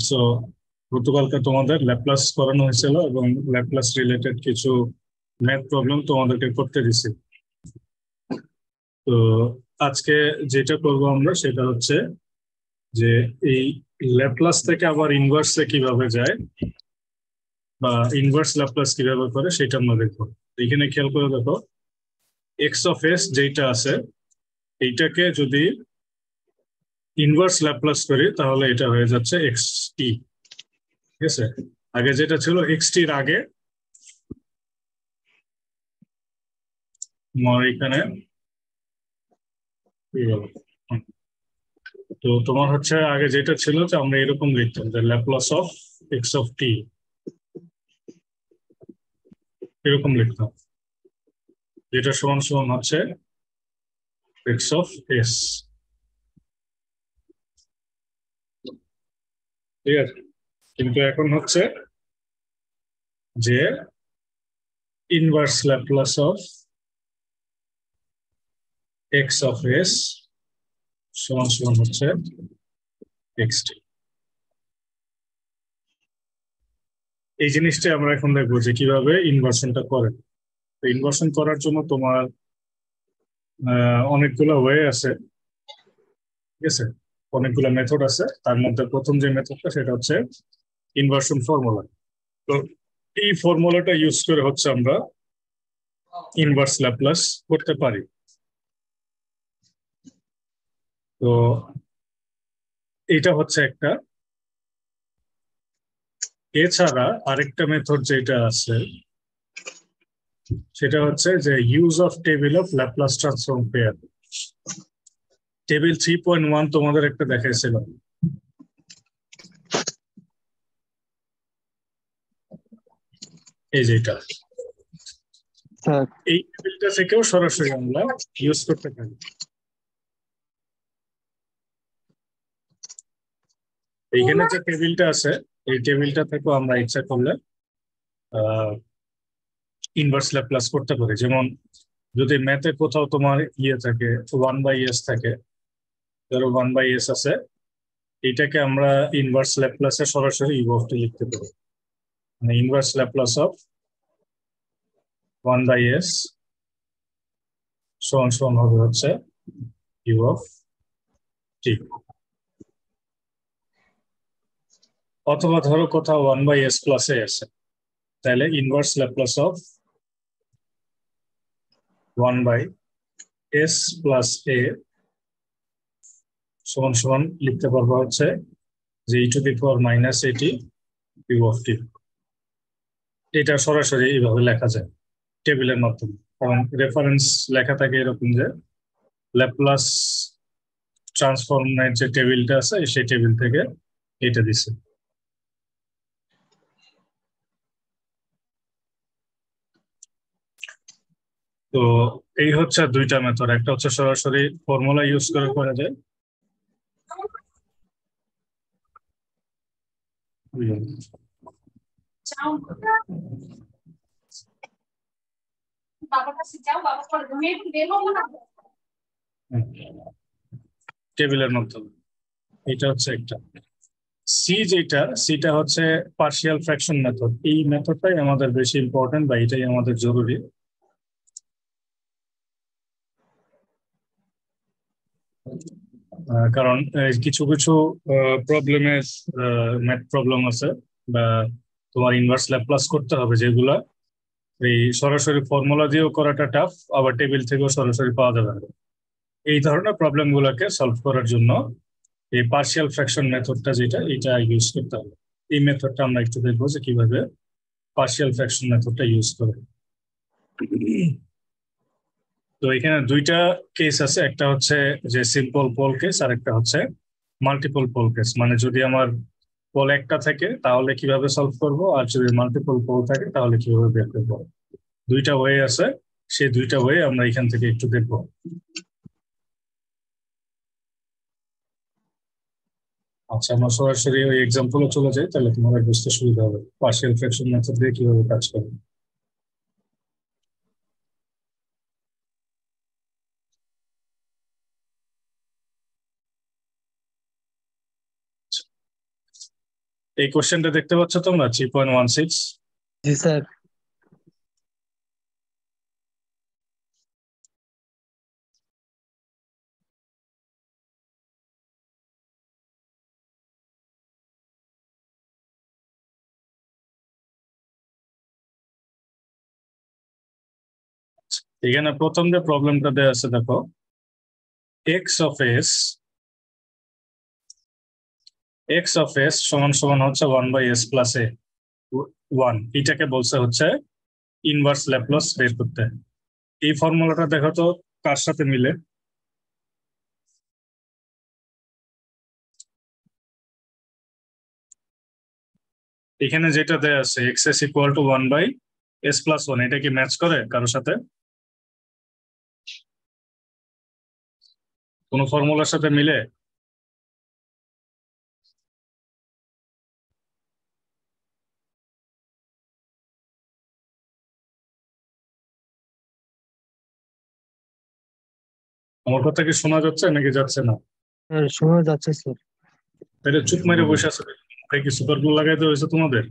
So গতকালকে তোমাদের Laplace করানো হয়েছিল এবং ল্যাপ্লাস রিলেটেড কিছু ম্যাথ প্রবলেম তোমাদেরকে করতে দিছি। তো আজকে যেটা করব আমরা সেটা হচ্ছে যে এই ল্যাপ্লাস থেকে আবার ইনভার্সে কিভাবে যায় বা ইনভার্স ল্যাপ্লাস কিভাবে করে সেটা আমরা দেখবো। এখানে খেয়াল করে দেখো, এক্স অফ এস যেটা আছে এইটাকে যদি ইনভার্স ল্যাপ্লাস করি তাহলে এটা হয়ে যাচ্ছে এক্স টি। ঠিক আছে, আগে যেটা ছিল এক্স টির আগে তোমার এখানে কি বলো? তো তোমার হচ্ছে আগে যেটা ছিল যে আমরা এরকম লিখতাম যে ল্যাপ্লাস অফ এক্স অফ টি, এরকম লিখতাম, যেটা সমান সমান হচ্ছে এক্স অফ এস। ঠিক আছে, কিন্তু এখন হচ্ছে যে inverse Laplace of x of S সমান সমান হচ্ছে এক্স টি। এই জিনিসটা আমরা এখন দেখবো যে কিভাবে ইনভার্সনটা করে। ইনভার্সন করার জন্য তোমার অনেকগুলো ওয়ে আছে। ঠিক আছে, অনেকগুলো মেথড আছে, তার মধ্যে প্রথম যে মেথডটা সেটা হচ্ছে ইনভার্সন ফর্মুলা। তো এই ফর্মুলাটা ইউজ করে হচ্ছে আমরা ইনভার্স ল্যাপ্লাস করতে পারি। তো এটা হচ্ছে একটা। এছাড়া আরেকটা মেথড যেটা আছে সেটা হচ্ছে যে use of table of Laplace transform pair. Table 3.1 তোমাদের একটা দেখাইছিল, এই যেটা, স্যার এই টেবিলটা থেকেও সরাসরি আমরা ইউজ করতে পারি। এইখানে যে টেবিলটা আছে এই টেবিলটা থেকেও আমরা ইচ্ছা করলে ইনভার্স ল্যাপ্লাস করতে পারি। যেমন যদি ম্যাথে কোথাও তোমার ইয়ে থাকে, 1/s থাকে, ধরো 1/s আছে, এইটাকে আমরা ইনভার্স ল্যাপ্লাসে সরাসরি ইউ অফ টি লিখতে পারি। মানে ইনভার্স ল্যাপ্লাস অফ 1/s সমান সমান হবে হচ্ছে ইউ অফ টি। অথবা ধরো কোথাও 1/s প্লাস এ আছে, তাহলে inverse Laplace of 1/s plus a সমান সমান লিখতে পারবো হচ্ছে যে e to the power minus a t u of t. এটা সরাসরি এইভাবে লেখা যায় টেবিলের মাধ্যমে, কারণ রেফারেন্স লেখা থাকে এরকম যে ল্যাপ্লাস ট্রান্সফর্মের যে টেবিলটা আছে সেই টেবিল থেকে এটা দিছে। তো এই হচ্ছে দুইটা মেথড, একটা হচ্ছে সরাসরি ফর্মুলা ইউজ করে করা যায়। টেবিলের মাধ্যমে, এটা হচ্ছে একটা। সি যেটা, সিটা হচ্ছে পার্শিয়াল ফ্র্যাকশন মেথড। এই মেথডটাই আমাদের বেশি ইম্পর্টেন্ট বা এটাই আমাদের জরুরি। কারণ কিছু কিছু প্রবলেমের ম্যাথ প্রবলেম আছে বা তোমার ইনভার্স ল্যাপ্লাস করতে হবে যেগুলা এই সরাসরি ফর্মুলা দিয়েও করাটা টাফ, আবার টেবিল থেকেও সরাসরি পাওয়া যাবে না। এই ধরনের প্রবলেম গুলাকে সলভ করার জন্য এই পার্শিয়াল ফ্র্যাকশন মেথডটা যেটা, এটা ইউজ করতে হবে। এই মেথডটা আমরা একটু দেখবো যে কিভাবে পার্শিয়াল ফ্র্যাকশন মেথডটা ইউজ করে। তো এখানে দুইটা কেস আছে, একটা হচ্ছে যে সিম্পল পোল কেস আর একটা হচ্ছে মাল্টিপল পোল কেস। মানে যদি আমার পোল একটা থাকে তাহলে কিভাবে সলভ করব, আর যদি মাল্টিপল পোল থাকে তাহলে কিভাবে বের করবো। দুইটা ওয়ে আছে, সেই দুইটা ওয়ে আমরা এখান থেকে একটু দেখবো। আচ্ছা, আমরা সরাসরি ওই এক্সাম্পলে চলে যাই, তাহলে তোমাদের বুঝতে সুবিধা হবে পার্শিয়াল ফ্র্যাকশন মেথড দিয়ে কিভাবে কাজ করে। এই কোশ্চেনটা দেখতে পাচ্ছ তোমরা 3.16। জি স্যার। এখানে প্রথম যে প্রবলেমটা দেওয়া আছে দেখো, এক্স অফ এস সমান সমান হচ্ছে 1/s+a 1, এটাকে বলছে হচ্ছে ইনভার্স ল্যাপ্লাস বের করতে। এই ফর্মুলাটা দেখো তো কার সাথে মিলে। এখানে যেটা দেয়া আছে x S equal to 1/s+1, এটা কি ম্যাচ করে কারোর সাথে? কোন ফর্মুলার সাথে মিলে? আমার কথা কি শোনা যাচ্ছে নাকি যাচ্ছে না? স্যার শোনা যাচ্ছে স্যার। তাহলে চুপ মেরে বসে আছে, কি সুপার গ্লু লাগাইতে হয়েছে তোমাদের?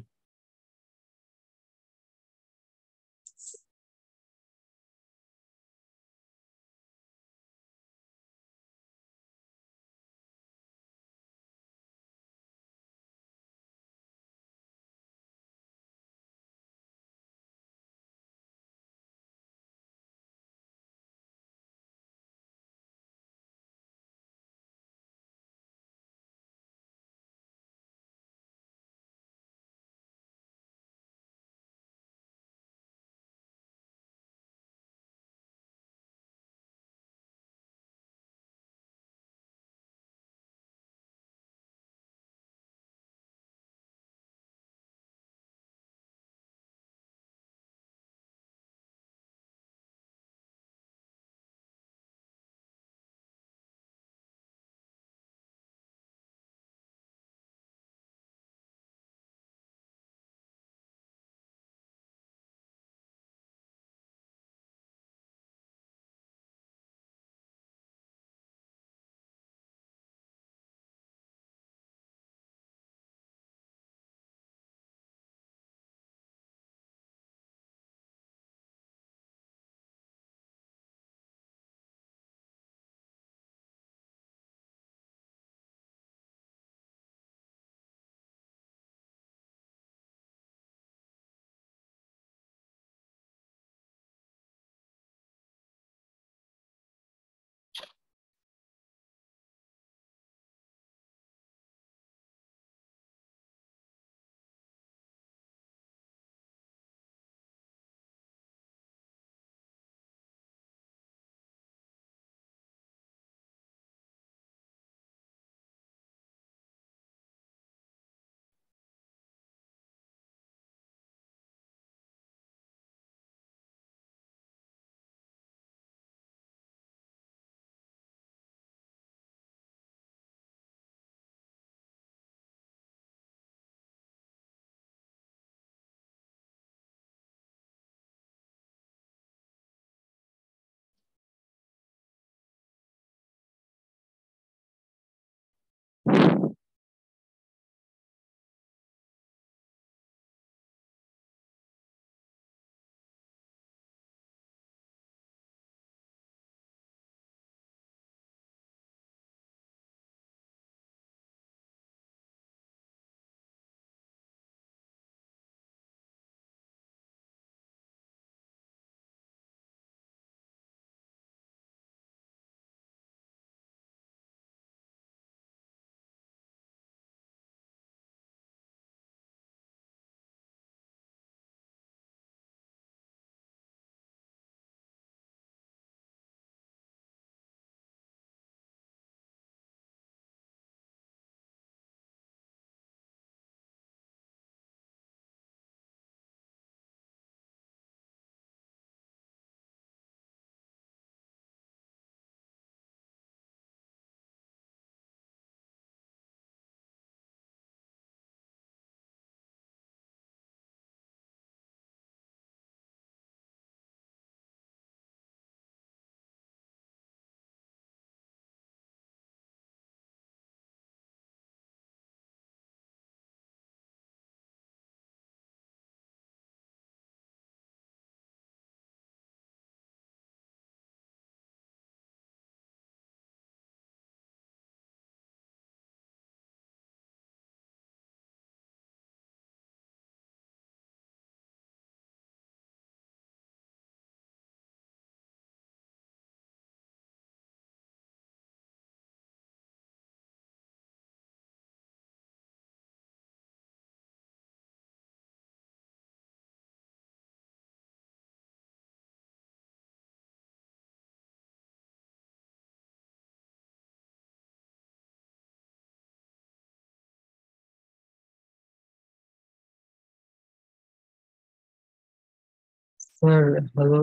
স্যার হ্যালো,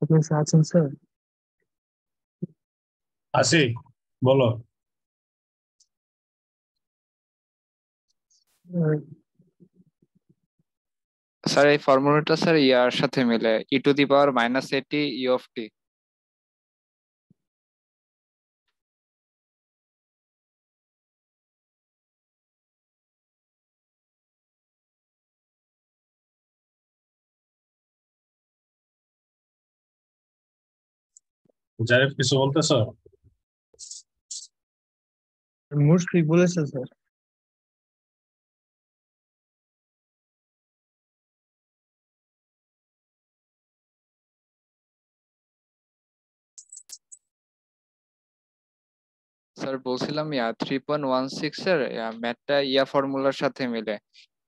আপনি আছেন স্যার? আসি, বলো। আহ, স্যার এই ফর্মুলাটা স্যার ইয়ার সাথে মিলে e⁻⁻80 ইউ অফ টি। জায়েদ কিছু বলতেছ? মুশফিক বলেছে স্যার। স্যার বলছিলাম 3.16 এর ম্যাথটা ফর্মুলার সাথে মিলে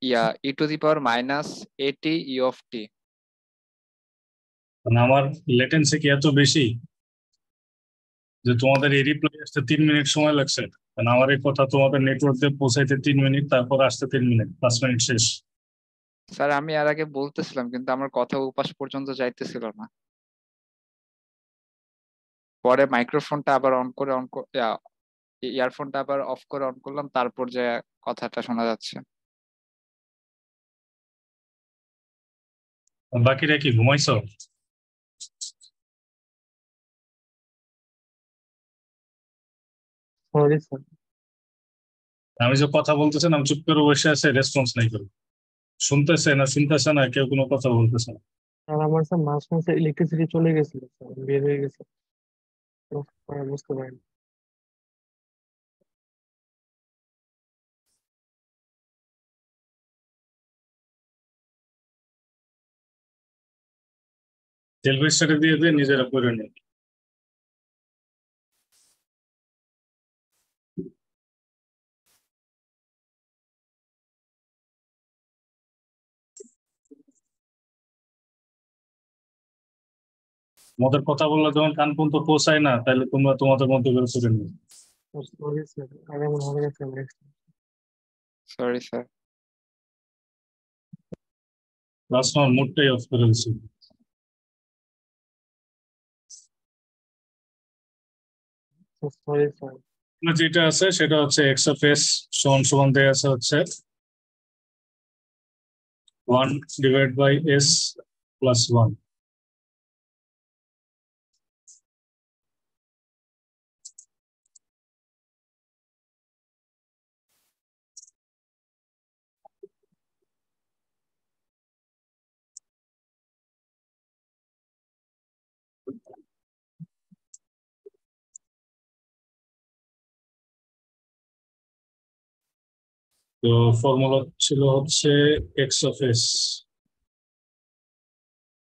e⁻⁻80 ইউ অফ টি। মানে আমার লেটেন্সি কি এত বেশি যে তোমাদের এই রিপ্লাই আসতে 3 মিনিট সময় লাগছে? কারণ আমার এই কথা তোমাদের নেটওয়ার্ক দিয়ে পৌঁছাইতে 3 মিনিট, তারপর আসতে 3 মিনিট, 5 মিনিট শেষ। স্যার আমি আর আগে বলতেছিলাম কিন্তু আমার কথা উপাস পর্যন্ত যাইতেছিল না। পরে মাইক্রোফোনটা আবার ইয়ারফোনটা আবার অফ করে অন করলাম, তারপর যে কথাটা শোনা যাচ্ছে। বাকিরা কি ঘুমাইছো? Sorry sir. আমি যে কথা বলতেছি না, আমি চুপ করে বসে আছে, রেসপন্স নাই করে। শুনতেছে না শুনতেছে না, কেউ কোনো কথা বলতেছে না। আর আমার স্যার মাঝে ইলেকট্রিসিটি চলে গেছিল স্যার, বের হয়ে গেছে। তো, বুঝতে পারিনি। টেলভিশনে দিয়ে দিয়ে নিজেরা করে নেই। তোমাদের কথা বললে যখন কান পর্যন্ত পৌঁছায় না, তাহলে তোমরা তোমাদের মধ্যে করে করে নিও। সরি স্যার, আর এমন হবে না sir next. Sorry sir. Last আমার মুডটাই অফ করে দিচ্ছি। Sorry sir. যেটা আছে সেটা হচ্ছে এক্স অফ এস সমান সমান দেয়া আছে হচ্ছে 1/s+1। তো ফর্মুলা ছিল হচ্ছে এক্স অফ এস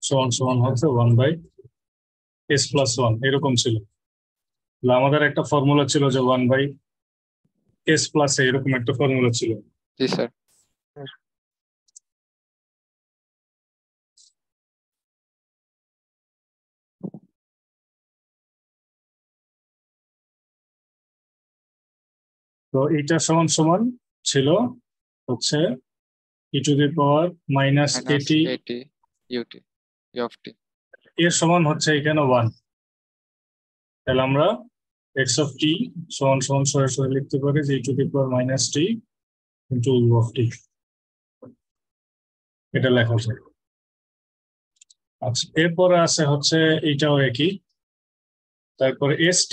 সমান সমান হচ্ছে 1/s+1, এরকম ছিল। তাহলে আমাদের একটা ফর্মুলা ছিল যে 1/s+a, এরকম একটা ফর্মুলা ছিল। জি স্যার। তো এইটা সমান সমান ছিল হচ্ছে e⁻⁻80 80 UT you of T. এর সমান হচ্ছে এখানে 1। তাহলে আমরা এক্স অফ টি সমান সমান সরাসরি লিখতে পারি যে e⁻⁻t into you of t, এটা লেখা যায়। আচ্ছা, এরপরে আছে হচ্ছে এইটাও একই। তারপরে s/s²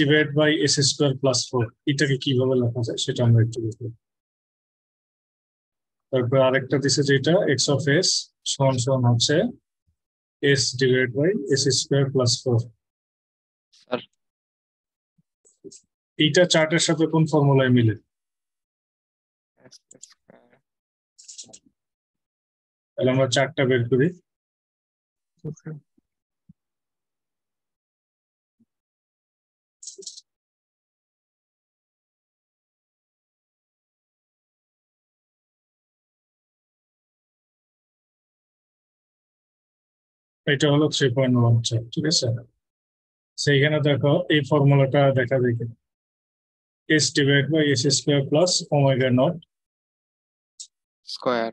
+ 4, এটাকে কিভাবে লেখা যায় সেটা আমরা একটু দেখব। তারপরে আরেকটা দিছে যেটা এক্স অফ এস সমান সমান হচ্ছে s/s² + 4। স্যার এইটা চার্টের সাথে কোন ফর্মুলায় মিলে? তাহলে আমরা চার্টটা বের করি। এটা হলো 3.1 চার্ট, ঠিক আছে। সেইখানে দেখো এই ফর্মুলাটা দেখা যায় কিনা, s/s² + ω0 স্কয়ার।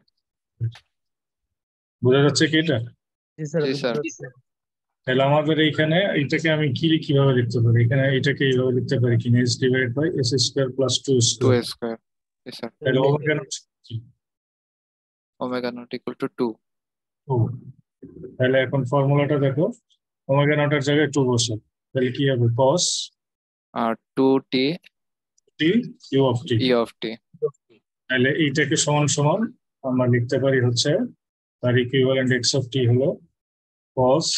বোঝা যাচ্ছে কি এটা? জি স্যার জি স্যার। তাহলে আমাদের এইখানে এটাকে আমি কিভাবে লিখতে পারি? এখানে এটাকে এইভাবে লিখতে পারি কিনা, s divide by S square plus two 2 square. Square. জি স্যার। তাহলে omega naught omega naught equal to 2। 2। তাহলে এখন ফর্মুলাটা দেখো, ওমেগা নটের জায়গায় 2 বসে, তাহলে কি হবে? cos R 2t t u of t। e of t। তাহলে এইটাকে সমান সমান আমরা লিখতে পারি হচ্ছে, তার ইকুইভ্যালেন্ট x of t হলো cos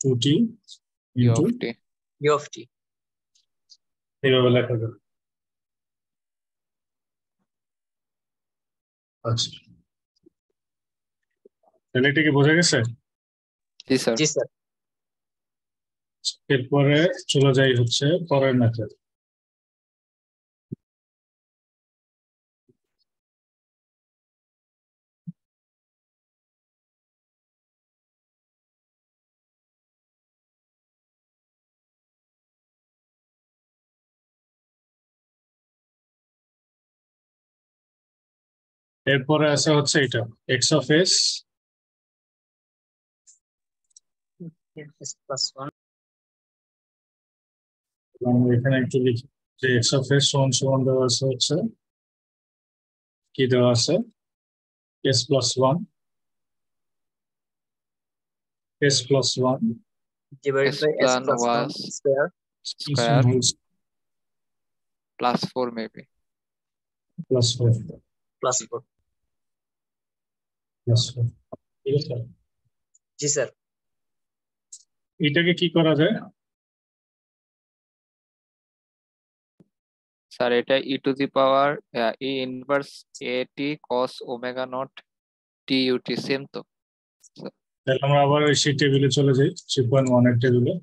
2t e into of t। u of t এইভাবে লেখা যাবে। আচ্ছা, তাহলে এটা কি বোঝা গেছে? জি স্যার। জি স্যার এরপরে চলে যাই হচ্ছে পরের মেথড। এরপরে আছে হচ্ছে এটা x of s s plus 1 আমরা এখানে একটু লিখি যে x of s সমান সমান দেওয়া আছে হচ্ছে, কি দেওয়া আছে? s plus 1 divided S by s plan plus 1 was square square plus 4 maybe। plus 4 plus 4 plus 4। ঠিক আছে, জি স্যার এটাকে কি করা যায়? স্যার এটা e two the power e inverse at cos omega not t ut same তো। তাহলে আমরা আবার ওই সেই টেবিলে চলে যাই, 3.1 এর টেবিলে।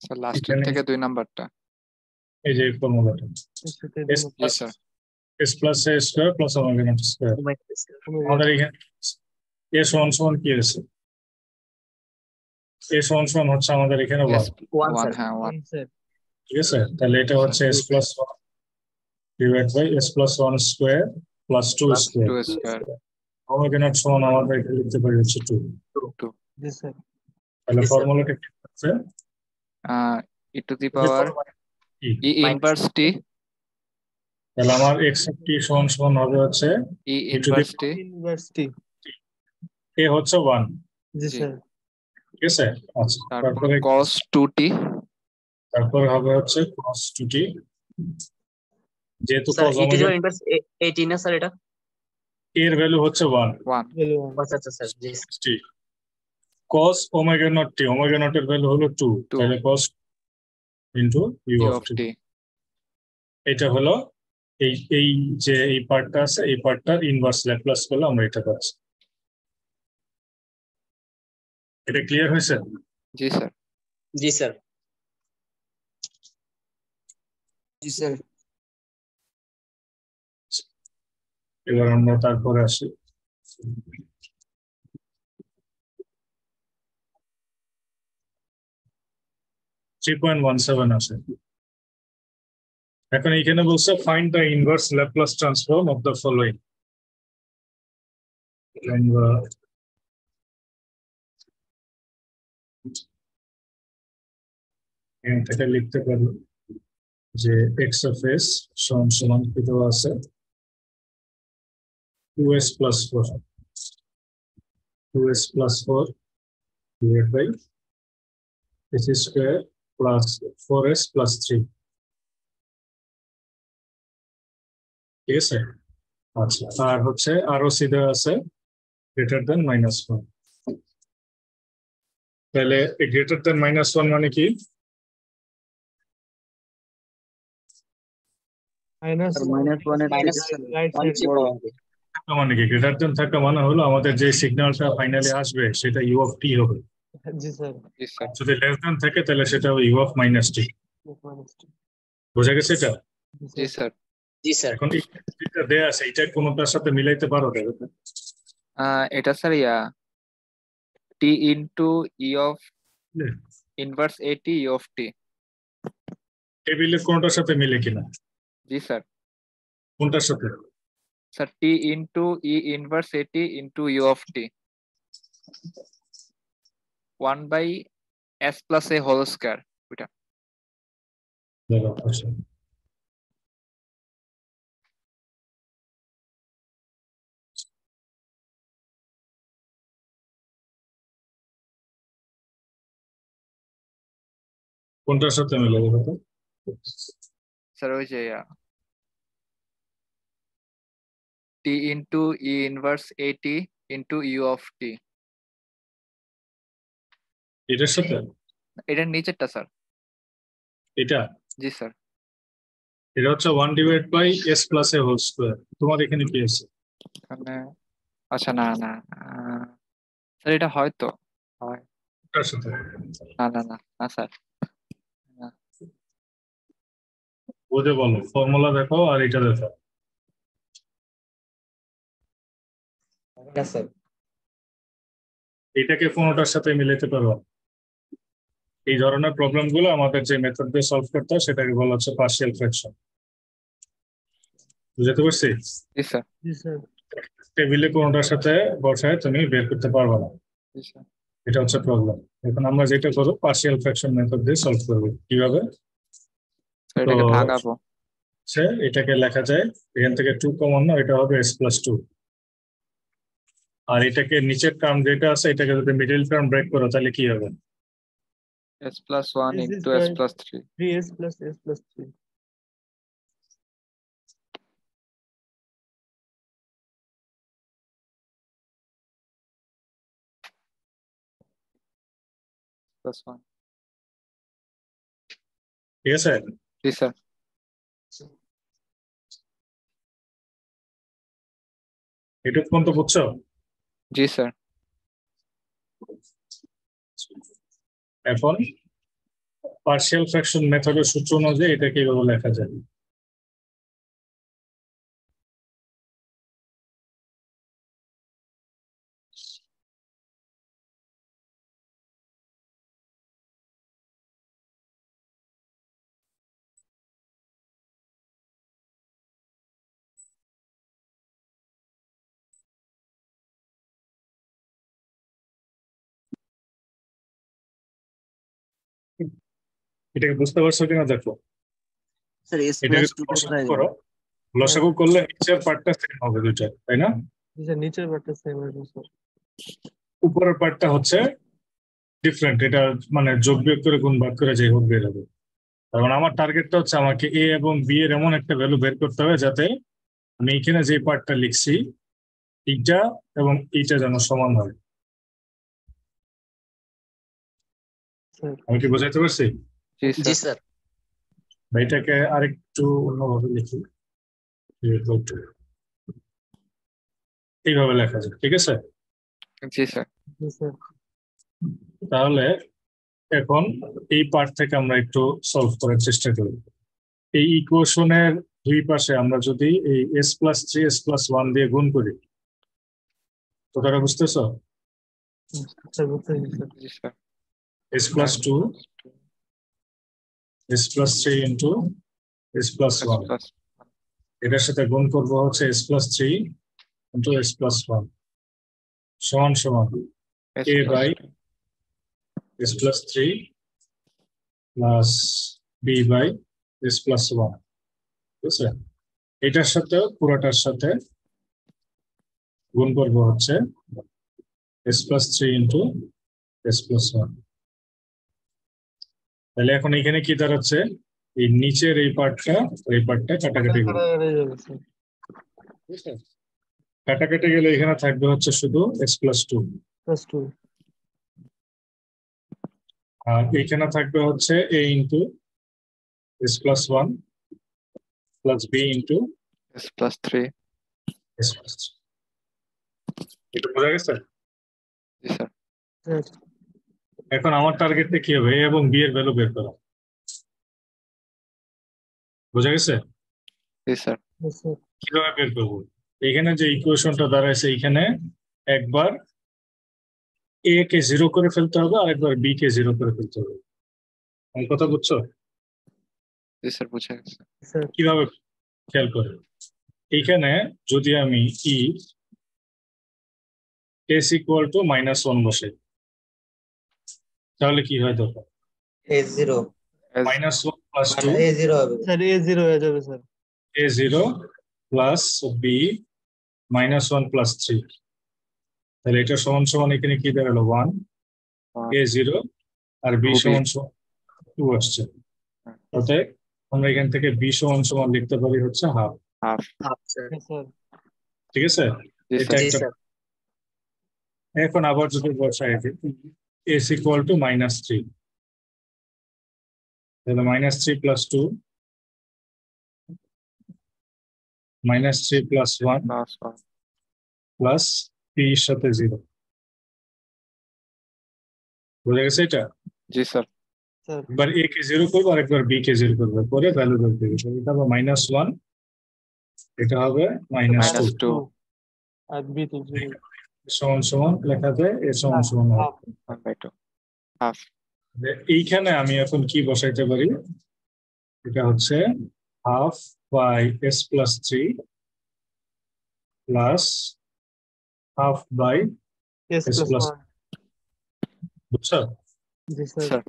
স্যার লাস্টের এখানে থেকে 2 নাম্বারটা। এই যে ফর্মুলাটা s G plus sir. s plus a square plus omega not square. omega square আমাদের এখানে a সমান সমান কি আছে? a সমান সমান হচ্ছে আমাদের এখানে 1। S 1 1 স্যার হ্যাঁ 1। স্যার ঠিক আছে, তাহলে এটা হচ্ছে s plus 1 divide by s plus 1 square plus 2 Plus square. 2 square. Omega naught সমান আমাদের এখানে লিখতে পারি হচ্ছে 2। 2 জি স্যার তাহলে Yes, sir. ফর্মুলাটা কি হচ্ছে? e টু দি পাওয়ার কি? e ইনভার্স t তাহলে আমার x of t সমান সমান হবে হচ্ছে e e to the inverse t। University a হচ্ছে 1। জি জি। স্যার ঠিক আছে, আচ্ছা, তারপর তারপরে cos 2t তারপরে হবে হচ্ছে cos 2t, যেহেতু sir cos e to the omega power inverse 18 না স্যার এটা এর ভ্যালু হচ্ছে 1। 1। ভ্যালু 1 আচ্ছা আচ্ছা sir G t cos omega not t, omega not এর ভ্যালু হলো 2, 2 তাহলে cos into u e of of t। t। এটা হলো এই যে এই পার্টটা আছে, এই পার্টটার ইনভার্স ল্যাপ্লাস করলে আমরা এটা পাচ্ছি। এটা ক্লিয়ার হয়েছে? জি স্যার। জি স্যার জি স্যার এবার আমরা তারপরে আসি, থ্রি পয়েন্ট 1.17 আছে। এখন এইখানে বলছে find the inverse Laplace transform of the following. এখান থেকে লিখতে পারি যে এক্স অফ এস সমান সমান কি দেওয়া আছে, 2s plus 4 divided by s square plus 4s plus 3। ঠিক আছে, আচ্ছা, আর হচ্ছে আরো সিধা আছে গ্রেটার দেন -1। তাহলে গ্রেটার দেন -1 মানে কি? মাইনাস -1 এর রাইট সাইড বড় হবে মানে কি গ্রেটার দেন থাকা মানে হলো আমাদের যে সিগন্যালটা ফাইনালি আসবে সেটা ইউ অফ টি হবে। জি স্যার জি স্যার। যদি লেস দেন থাকে তাহলে সেটা ইউ অফ -t। বোঝা গেছে এটা? জি স্যার। জি স্যার। এখন এই যেটা দেয়া আছে এটা কোনোটার সাথে মিলাইতে পারো দেখো তো? এটা sir T into E of inverse এটি ই অফ টি। টেবিলে কোনোটার সাথে মিলে কিনা? জি স্যার। কোনটার সাথে? Sir T into E inverse এটি into you of T 1/s plus A whole square. ওইটা দেখো, আচ্ছা। কোনটার সাথে মিলে দেখো তো? স্যার ওই যে টি ইন্টু ই ইনভার্স এটি ইন্টু ইউ অফ টি। এটার সাথে? এটার নিচেরটা স্যার। এটা জি স্যার। এটা হচ্ছে 1/s plus A whole square. তোমার এখানে কি আছে? এখানে আচ্ছা না না স্যার এটা হয়তো হয়। কোনটার সাথে? না না না না স্যার। না। বুঝে বলো, ফর্মুলা দেখো আর এটা দেখো। স্যার। এটাকে কোনোটার সাথে মিলাতে পারো? এই ধরনের প্রবলেম গুলো আমাদের যে মেথড দিয়ে সলভ করতে হয় সেটাকে বলা হচ্ছে পার্শিয়াল ফ্র্যাকশন। বুঝতে পারছি? জি স্যার। জি স্যার। টেবিলে কোনোটার সাথে বসায় তুমি বের করতে পারবে না, জি স্যার। এটা হচ্ছে প্রবলেম। এখন আমরা যেটা করবো পার্শিয়াল ফ্র্যাকশন মেথড দিয়ে সলভ করবো। কিভাবে? স্যার তো এটাকে ভাঙাবো। এটাকে লেখা যায়, এখান থেকে 2 কমন না, এটা হবে s+2। আর এটাকে নিচের টার্ম যেটা আছে এটাকে যদি মিডল টার্ম ব্রেক করো তাহলে কি হবে? s+1 This is into by s+3। 3s plus s plus 3. +1। ঠিক আছে? জি স্যার। এটুকু পর্যন্ত বুঝছো? জি স্যার। এখন পার্শিয়াল ফ্র্যাকশন মেথডের সূত্র অনুযায়ী এটা কিভাবে লেখা যায়? এটাকে বুঝতে পারছো কিনা দেখো। স্যার s এটাকে plus 2 লসাগু কোথায় করো, লসাগু করলে নিচের পার্টটা সেম হবে দুইটা, তাই না? জি স্যার, নিচের পার্টটা সেম আছে স্যার। উপরের পার্টটা হচ্ছে ডিফারেন্ট, এটা মানে যোগ বিয়োগ করে গুণ ভাগ করে যে হোক বের হবে। কারণ আমার টার্গেটটা হচ্ছে আমাকে এ এবং বি এর এমন একটা ভ্যালু বের করতে হবে যাতে আমি এখানে যে পার্টটা লিখছি এইটা এবং এইটা যেন সমান হয়। স্যার আমি কি বোঝাইতে পারছি? জি জি স্যার। স্যার। বা এটাকে আরেকটু অন্যভাবে লিখি, এইভাবে লেখা যায়, ঠিক আছে? জি স্যার। জি স্যার। তাহলে এখন এই পার্ট থেকে আমরা একটু সলভ করার চেষ্টা করি। এই ইকুয়েশনের দুই পাশে আমরা যদি এই s+3 s+1 দিয়ে গুণ করি, কথাটা বুঝতেছ? স্যার বুঝতেছি স্যার। জি sir. s+2 s+3 into s+1, s+1 এটার সাথে গুণ করবো হচ্ছে s+3 ইন্টু s+1 সমান সমান a by s+3 plus b by s+1। ঠিক আছে? এটার সাথে পুরোটার সাথে গুণ করবো হচ্ছে s+3 ইন্টু s+1। তাহলে এখন এখানে কি দাঁড়াচ্ছে, এই নিচের এই পার্টটা কাটাকাটি হবে। কাটাকাটি যাবে স্যার। কাটাকাটি গেলে এখানে থাকবে হচ্ছে শুধু s+2, প্লাস 2। আর এখানে থাকবে হচ্ছে a into s+1 plus b into s+3। s+3। এটা বোঝা গেছে? জি স্যার। স্যার এখন আমার টার্গেটটা কি হবে, a এবং b এর ভ্যালু বের করা। বোঝা গেছে? জি স্যার। Yes, sir. কিভাবে বের করবো? এখানে যে ইকুয়েশনটা দাঁড়াইছে এখানে একবার এ কে 0 করে ফেলতে হবে আর একবার বি কে 0 করে ফেলতে হবে। আমার কথা বুঝছো? জি স্যার, বুঝে গেছে। Sir. কিভাবে খেয়াল করে, এইখানে যদি আমি ই এস ইকুয়াল টু -1 বসে, তাহলে কি হয় দেখো, A0 As- -1 + 2 A0 হবে Sir, A0 হয়ে যাবে স্যার। A0 প্লাস বি -1 + 3, তাহলে এটা সমান সমান এখানে কি দাঁড়ালো 1 one, A0 আর বি 2B, সমান সমান 2 আসছে। অতএব আমরা এখান থেকে বি সমান সমান লিখতে পারি হচ্ছে half. half. half sir Yes, sir. ঠিক আছে, জি এটা স্যার। জি একটা। স্যার এখন আবার যদি বসাই দিই এস ইকুয়াল টু -3, তাহলে -3 + 2 -3 + 1 Plus one. প্লাস পি এর সাথে 0। বুঝা গেছে এটা? জি স্যার। Sir. একবার এ কে 0 করবো আর একবার বি কে 0 করবো, করে ভ্যালু বের করবো। এটা হবে -1, এটা হবে -2 -2. আর B to 0. সমান সমান লেখা যায় এ সমান সমান হয়। Half. 1/2. Half. এইখানে আমি এখন কি বসাইতে পারি, এটা হচ্ছে half by s + 3 plus half by S S plus plus 1. বুঝছো? জি স্যার। স্যার।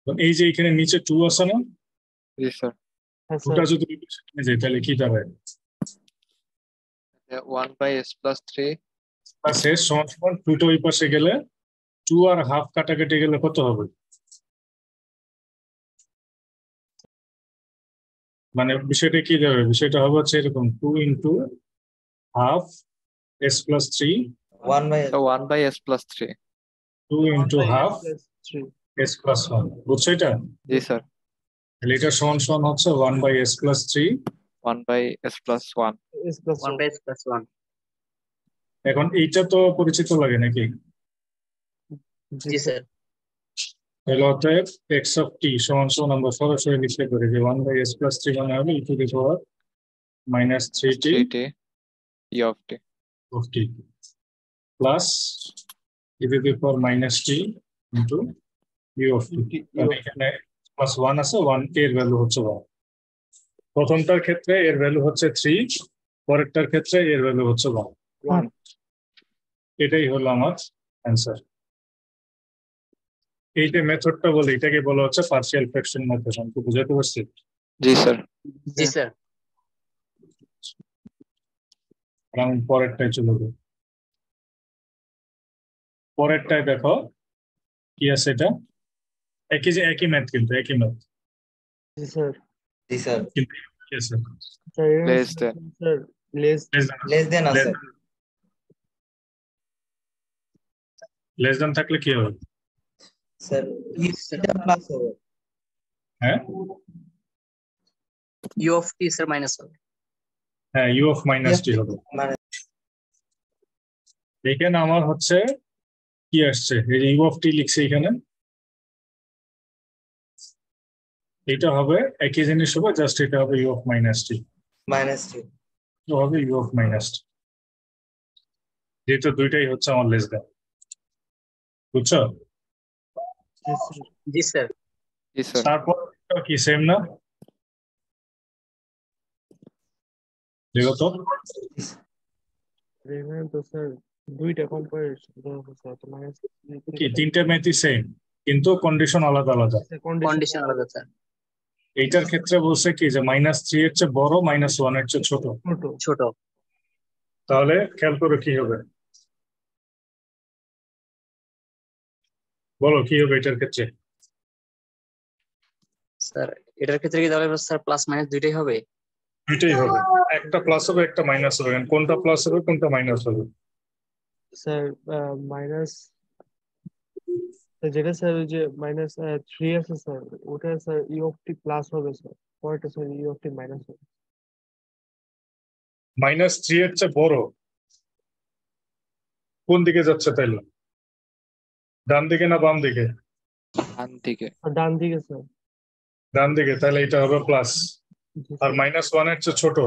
তো এই যে এখানে নিচে 2 আছে না, জি স্যার। হ্যাঁ ওটা স্যার। যদি ওই পাশে নিয়ে যাই তাহলে কি দাঁড়ায়, 1/s + 3. প্লাস s সমান সমান 2টা ওই পাশে গেলে 2 আর হাফ কাটাকাটি গেলে কত হবে, মানে বিষয়টা কি দাঁড়াবে, বিষয়টা হবে হচ্ছে এরকম 2 into half s + 3 So 1/s + 3. 2 into half Plus 3. s + 1। বুঝছো এটা? জি স্যার। তাহলে এটা সমান সমান হচ্ছে 1/s + 3। 1/s + 1. S plus 1 1. by s plus 1 এখন এইটা তো পরিচিত লাগে নাকি? জি জি স্যার। স্যার তাহলে অতএব x অফ t সমান সমান আমরা সরাসরি লিখতে পারি যে 1/s + 3 মানে হবে e⁻³ -3t 3t e of t. of t plus e⁻³ into u of t। তাহলে এখানে +1 আছে, 1 এর ভ্যালু হচ্ছে 1। প্রথমটার ক্ষেত্রে এর ভ্যালু হচ্ছে 3, পরেরটার ক্ষেত্রে এর ভ্যালু হচ্ছে 1। 1. এটাই হলো আমার অ্যান্সার। এই যে মেথডটা বলে এটাকে বলা হচ্ছে পার্শিয়াল ফ্র্যাকশন মেথড। আমি কি বুঝাতে পারছি? জি স্যার। জি স্যার আমি পরেরটায় চলে যাবো। পরেরটায় দেখো কি আছে, এটা একই ম্যাথ, কিন্তু একই ম্যাথ জি স্যার। জি স্যার কিন্তু কি আছে, sir Less than. Sir less less than আছে লেস দেন থাকলে কি হবে? স্যার এটা প্লাস হবে হ্যাঁ u of t sir minus হবে হ্যাঁ, u of -t হবে। মানে এখানে আমার হচ্ছে কি আসছে, এই যে u of t লিখছে এখানে, এটা হবে একই জিনিস হবে, জাস্ট এটা হবে u of -t, -t তো হবে u of -t, যেহেতু দুইটাই হচ্ছে আমার লেস দেন। বুঝছো? জি স্যার। জি স্যার জি স্যার। তারপর কি সেম না, দেখো তো এখানে তো স্যার দুইটা কম্পারিজন স্যার তো মাইনাস কি তিনটা ম্যাথই সেম কিন্তু কন্ডিশন আলাদা আলাদা। কন্ডিশন আলাদা স্যার এইটার ক্ষেত্রে বলছে কি যে -3 এর চেয়ে বড়, -1 এর চেয়ে ছোট। ছোট তাহলে খেয়াল করে কি হবে, বলো কি হবে এটার ক্ষেত্রে? স্যার এটার ক্ষেত্রে কি তাহলে স্যার প্লাস মাইনাস দুইটাই হবে দুইটাই হবে, একটা প্লাস হবে একটা মাইনাস হবে। কোনটা প্লাস হবে কোনটা মাইনাস হবে? স্যার মাইনাস যেটা স্যার ওই যে -3 আছে স্যার, ওটা sir E of T plus হবে স্যার, পরেরটা sir E of t minus হবে। -3 এর চেয়ে বড় কোন দিকে যাচ্ছে তাইলে, ডান দিকে না বাম দিকে? ডান দিকে। আর ডান দিকে স্যার। ডান দিকে, তাহলে এটা হবে প্লাস। জি আর স্যার। -1 এর চেয়ে ছোট,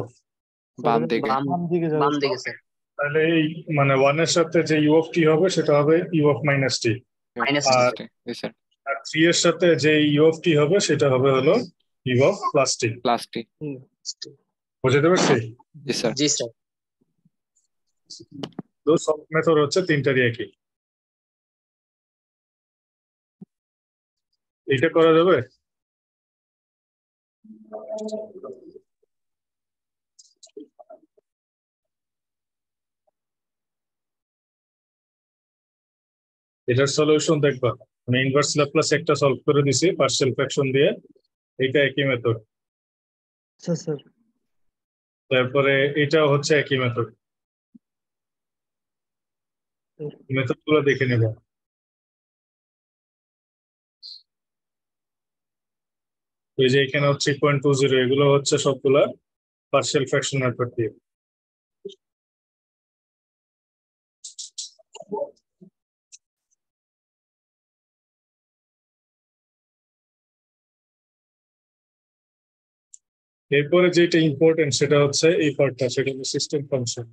বাম স্যার, দিকে। বাম বাম দিকে যাবে বাম স্যার। দিকে স্যার, তাহলে এই মানে 1 এর সাথে যে ইউ অফ টি হবে সেটা হবে u of minus t, minus আর জি স্যার, আর 3 এর সাথে যে ইউ অফ টি হবে সেটা হবে হলো u of plus t. Plus t. হুম, বুঝতে পারছি? জি স্যার। জি স্যার। তো সব মেথড হচ্ছে তিনটারই একই। এটা করা যাবে? এটার সলিউশন দেখবা, আমি ইনভার্স ল্যাপ্লাস একটা সলভ করে দিছি পার্শিয়াল ফ্র্যাকশন দিয়ে, এটা একই মেথড। আচ্ছা স্যার। তারপরে এটা হচ্ছে একই মেথড, মেথড গুলো দেখে নেব। এই যে এখানে হচ্ছে 3.20, এগুলো হচ্ছে সবগুলা পার্শিয়াল ফ্র্যাকশন মেথড দিয়ে। এরপরে যেটা ইম্পর্টেন্ট সেটা হচ্ছে এই পার্টটা, সেটা হচ্ছে সিস্টেম ফাংশন।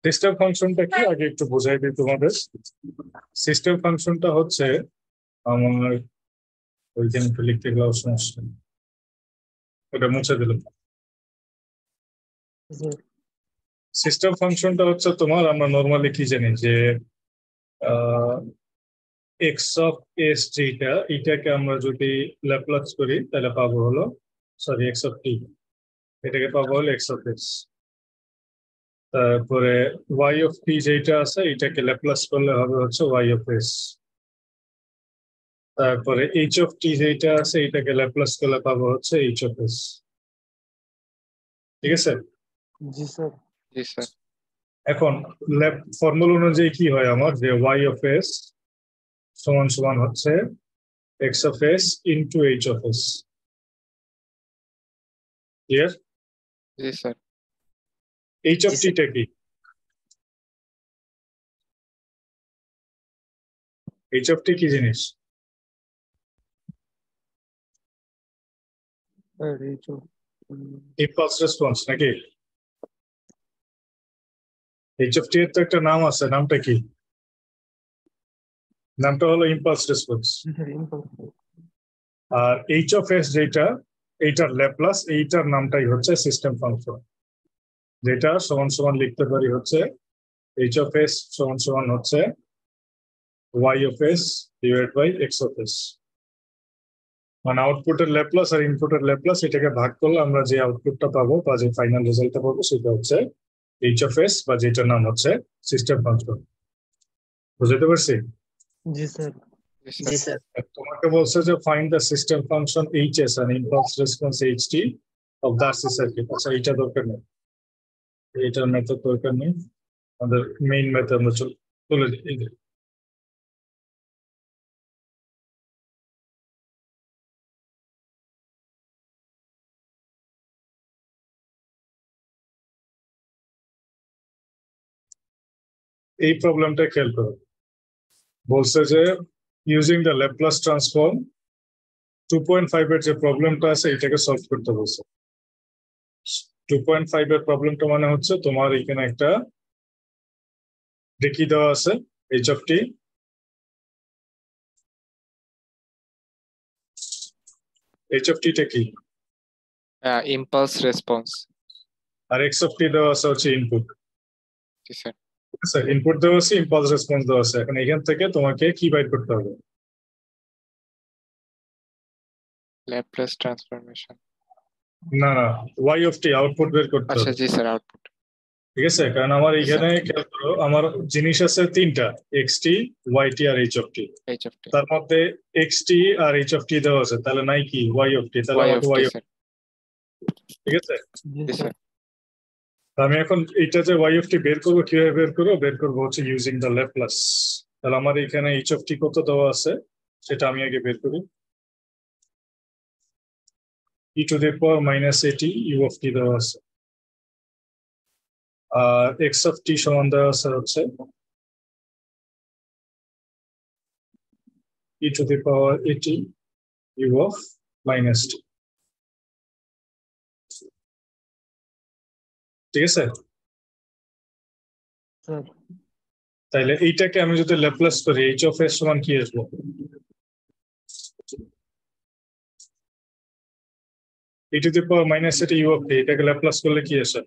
সিস্টেম ফাংশনটা কি আগে একটু বোঝাই দিই তোমাদের। সিস্টেম ফাংশনটা হচ্ছে আমার ওইখানে একটু লিখতে গেলে সমস্যা, ওটা মুছে দিলাম। স্যার, সিস্টেম ফাংশনটা হচ্ছে তোমার, আমরা নর্মালি কি জানি যে এক্স অফ এস যেটা, এটাকে আমরা যদি ল্যাপ্লাস করি তাহলে পাবো হলো, সরি এক্স অফ টি, এটাকে পাবো হলো এক্স অফ এস। তারপরে ওয়াই অফ টি যেটা আছে এটাকে ল্যাপ্লাস করলে হবে হচ্ছে ওয়াই অফ এস। তারপরে এইচ অফ টি যেটা আছে এটাকে ল্যাপ্লাস করলে পাবো হচ্ছে এইচ অফ এস। ঠিক আছে? জি স্যার। জি স্যার। এখন ফর্মুলা অনুযায়ী কি হয় আমার, যে ওয়াই অফ এস সমান সমান হচ্ছে x of S into h of s. Clear? জি স্যার। এইচ অফ টিটা কি? এইচ অফ টি কি জিনিস? স্যার, এই তো ইম্পালস রেসপন্স নাকি? এইচ অফ টি এর তো একটা নাম আছে, নামটা কি? নামটা হলো ইম্পালস রেসপন্স। Sir impulse. আর এইচ অফ এস যেটা, এইটার ল্যাপ্লাস, এইটার নামটাই হচ্ছে সিস্টেম ফাংশন, যেটা সমান সমান লিখতে পারি হচ্ছে এইচ অফ এস সমান সমান হচ্ছে Y of S divide by X of S. মানে আউটপুটের ল্যাপ্লাস আর ইনপুটের ল্যাপ্লাস, এটাকে ভাগ করলে আমরা যে আউটপুটটা পাবো বা যে ফাইনাল রেজাল্টটা পাবো সেটা হচ্ছে এইচ অফ এস, বা যেটার নাম হচ্ছে সিস্টেম ফাংশন। বুঝতে পারছি? জি স্যার। জি জি স্যার। স্যার। তোমাকে বলছে যে find the system function HS and impulse response ht of the RC circuit। আচ্ছা এটা দরকার নেই, এটার মেথড দরকার নেই, আমাদের মেইন মেথড আমরা চলে যাই। এই প্রবলেমটা খেয়াল করো, বলছে যে ইউজিং দ্য ল্যাপ্লাস ট্রান্সফর্ম 2.5 এর যে প্রবলেমটা আছে এটাকে সলভ করতে বলছে। 2.5 এর প্রবলেমটা মানে হচ্ছে তোমার এখানে একটা দেখি দেওয়া আছে h of t, h of টিটা কি, ইম্পালস রেসপন্স। আর এক্স অফ টি দেওয়া আছে হচ্ছে ইনপুট। জি স্যার। ঠিক আছে, ইনপুট দেওয়া আছে, ইম্পালস রেসপন্স দেওয়া আছে। এখন এখান থেকে তোমাকে কি বাইর করতে হবে? Laplace transformation. না না, ওয়াই অফ টি আউটপুট বের করতে আচ্ছা হবে। জি স্যার, আউটপুট। ঠিক আছে, কারণ আমার জি, এখানে খেয়াল করো, আমার জিনিস আছে তিনটা, এক্স টি, ওয়াই টি আর H of t. H of t. তার মধ্যে এক্স টি আর এইচ অফ টি দেওয়া আছে, তাহলে নাই কি ওয়াই অফ টি, তাহলে ওয়াই আমাকে of T Y of. Sir. ঠিক আছে, জি জি স্যার। স্যার। আমি এখন এইটা যে ওয়াই অফ টি বের করবো, কিভাবে বের করবো? বের করবো হচ্ছে ইউজিং দ্য ল্যাপ্লাস। তাহলে আমার এখানে এইচ অফ টি কত দেওয়া আছে সেটা আমি আগে বের করি। ই to the power minus a t u of t দেওয়া আছে, আর এক্স অফ টি সমান দেওয়া আছে হচ্ছে e to the power at u of minus t। ঠিক আছে? স্যার তাহলে এইটাকে আমি যদি ল্যাপ্লাস করি h of s সমান কি আসবে? e to the power minus at u of t, এটাকে ল্যাপ্লাস করলে কি আসে?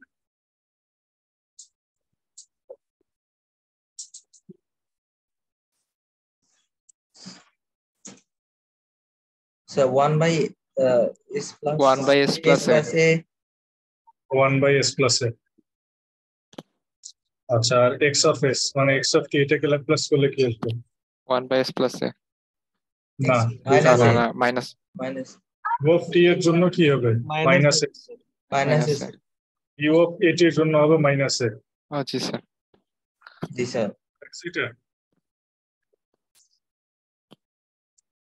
So 1 by s plus 1 by s plus a। a 1 by s plus a। আচ্ছা, আর x of s মানে x of t, এটাকে ল্যাপ্লাস করলে কি আসবে? 1 by s plus a। না, না minus না a না minus minus u of t এর জন্য কি হবে? Minus x। minus minus a a। u of a t এর জন্য হবে মাইনাস a। ও জি স্যার। জি স্যার এটা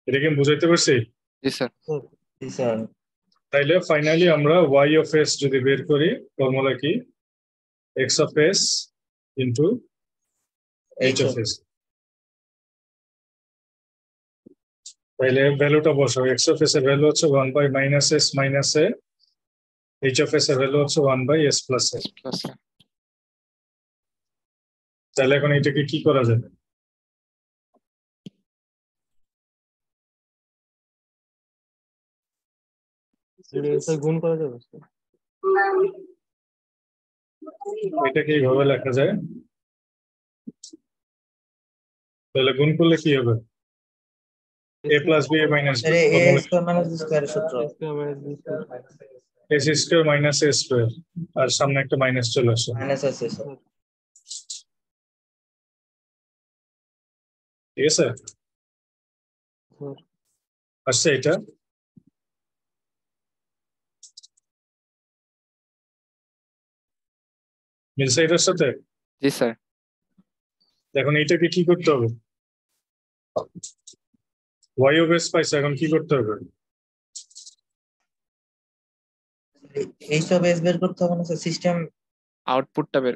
এটা কি বুঝাইতে পারছি? জি স্যার। জি স্যার তাইলে ফাইনালি আমরা y of s যদি বের করি, ফর্মুলা কি? x of s into h of s। তাইলে ভ্যালুটা বসাও। x of s এর ভ্যালু হচ্ছে 1 by minus s minus a, h of s এর ভ্যালু হচ্ছে 1 by s plus a। s plus a। তাহলে এখন এটাকে কি করা যাবে? স্যার গুণ করা যাবে স্যার। এটাকে এইভাবে লেখা যায়। তাহলে গুণ করলে কি হবে? a plus b a minus b, sir a square minus b square সূত্র s square minus a square, আর সামনে একটা মাইনাস চলে আসে। মাইনাস আছে স্যার ঠিক আছে? আসছে এটা? মিলছে এটার সাথে? জি স্যার। এখন এইটাকে কি করতে হবে? y of s পাইছে, এখন কি করতে হবে? এই সব এস বের করতে হবে না স্যার, সিস্টেম আউটপুটটা বের।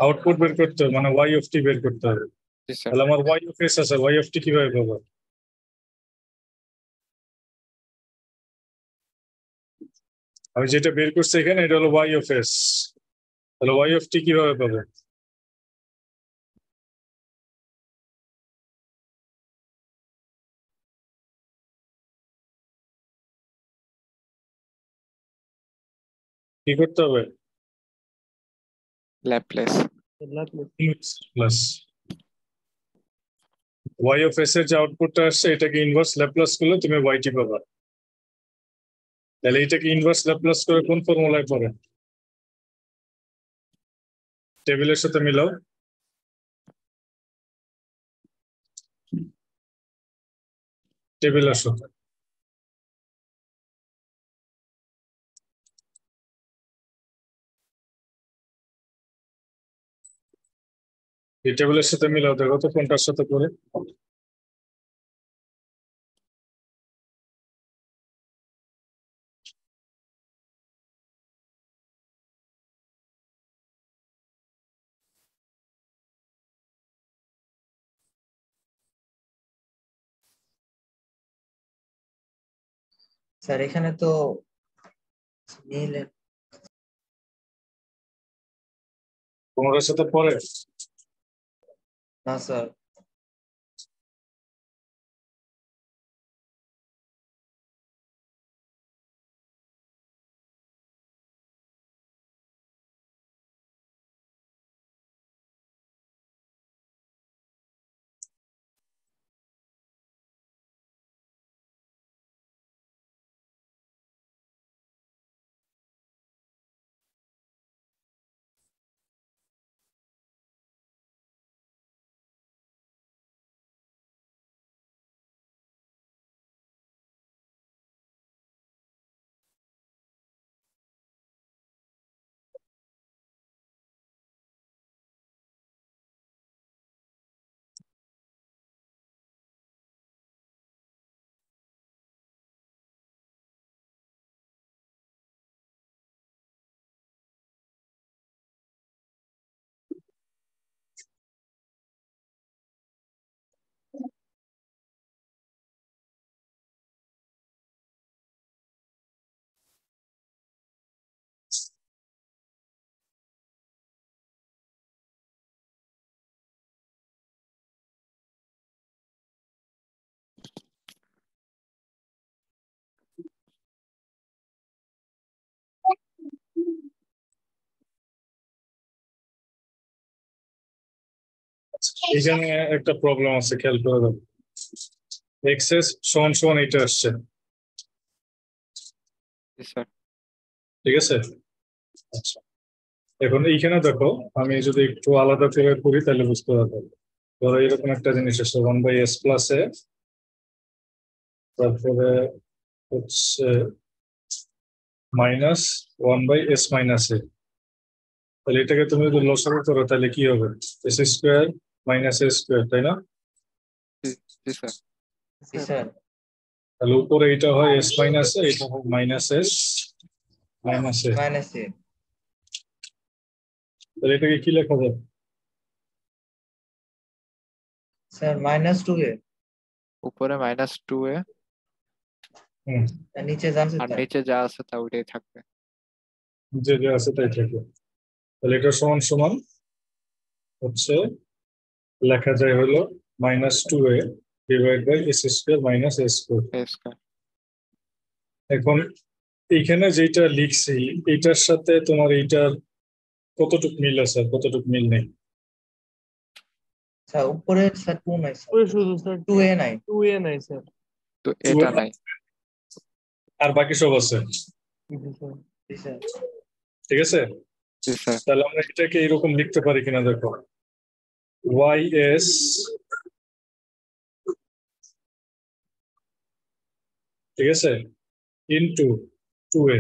আউটপুট বের করতে হবে, মানে y of t বের করতে হবে। জি স্যার। তাহলে আমার y of s আছে, y of t কিভাবে পাবো? আমি যেটা বের করছি এখানে এটা হলো y of s, তাহলে y of t কিভাবে পাবো? কি করতে হবে? Laplace. Plus y of s এর যে আউটপুটটা আসছে এটাকে ইনভার্স ল্যাপ্লাস করলে তুমি y t পাবা। তাহলে এটাকে ইনভার্স ল্যাপ্লাস করে কোন ফর্মুলায় পড়ে? টেবিলের সাথে মিলাও। টেবিল আসো। এই টেবিলের সাথে মিলাও, দেখো তো কোনটার সাথে পড়ে। স্যার এখানে তো মিলে কোনটার সাথে পড়ে? না স্যার। এখানে একটা প্রবলেম আছে, খেয়াল করে দেখো। এক্সেস সমান সমান এটা আসছে, জি স্যার। ঠিক আছে। আচ্ছা, এখন এইখানে দেখো, আমি যদি একটু আলাদা করে করি তাহলে বুঝতে পারবো। ধরো এরকম একটা জিনিস আছে 1/s প্লাস এ, তারপরে হচ্ছে মাইনাস 1/s মাইনাস এ। তাহলে এটাকে তুমি যদি লসাগু করো তাহলে কি হবে? এস স্কোয়ার মাইনাস এ স্কোয়ার, তাই না? জি স্যার। জি স্যার। তাহলে উপরে এটা হয় এস মাইনাস এ, এটা হয় মাইনাস এস মাইনাস এ। মাইনাস এ। তাহলে এটাকে কি লেখা যায়? Sir -2a। উপরে -2a হুম, আর নিচে যাচ্ছে আর তাই। নিচে যা আছে তা ওইটাই থাকবে। যে যে আছে তাই থাকবে। তাহলে এটা সমান সমান হচ্ছে লেখা যায় হলো -2a divide by S square minus S square. A square. এখন এইখানে যেটা লিখছি এইটার সাথে তোমার এইটার কতটুক মিল আছে আর কতটুক মিল নেই? স্যার উপরে স্যার 2 নাই স্যার। ওই শুধু স্যার 2a নাই। 2a নাই স্যার। তো এটা নাই। আর বাকি সব আছে, জি স্যার। জি স্যার। ঠিক আছে। জি স্যার। তাহলে আমরা এটাকে এরকম লিখতে পারি কিনা দেখো, ys ঠিক আছে ইন্টু 2a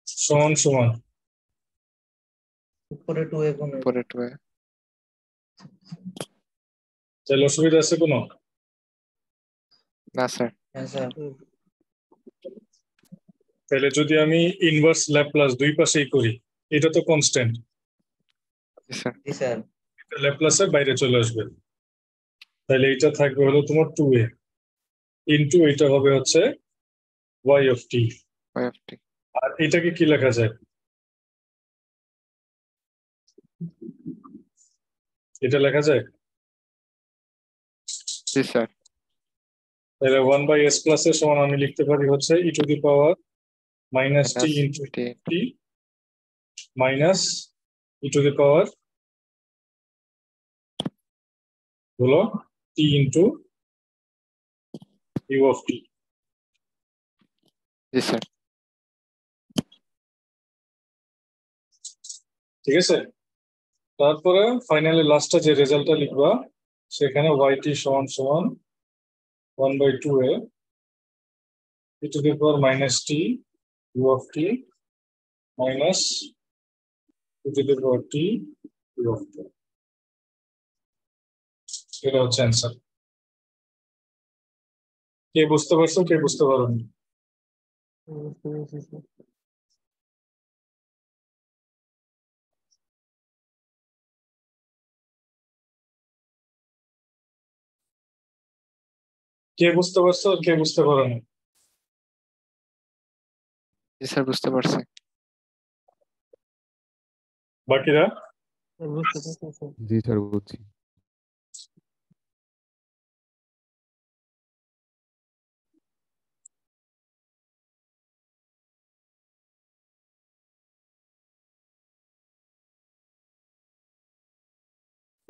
সমান সমান, উপরে 2a গুণ উপরে 2a। তাহলে অসুবিধা আছে কোনো? না স্যার। হ্যাঁ স্যার। তাহলে যদি আমি ইনভার্স ল্যাপ্লাস দুই পাশেই করি, এটা তো কনস্ট্যান্ট, জি স্যার। জি স্যার। ল্যাপ্লাসের বাইরে চলে আসবে। তাহলে এটা থাকবে হলো তোমার 2a ইন্টু এটা হবে হচ্ছে y of t। y of t। আর এটাকে কি লেখা যায়? এটা লেখা যায়, জি স্যার। তাহলে 1/s প্লাস এর সমান আমি লিখতে পারি হচ্ছে e to the power minus t minus into t. T minus e to the power হলো t into you of t, জি স্যার। ঠিক আছে। তারপরে ফাইনালি লাস্টে যে রেজাল্টটা লিখবা সেখানে y সমান সমান 1/2a e to the power minus t u of t minus e to the power t u of t. এটা হচ্ছে অ্যান্সার। কে বুঝতে পারছো, কে বুঝতে পারোনি? বুঝতে পেরেছি স্যার। কে বুঝতে পারছো আর কে বুঝতে পারোনি? জি স্যার, বুঝতে পারছি। বাকিরা? বুঝতে পারছি স্যার। জি স্যার, বুঝছি।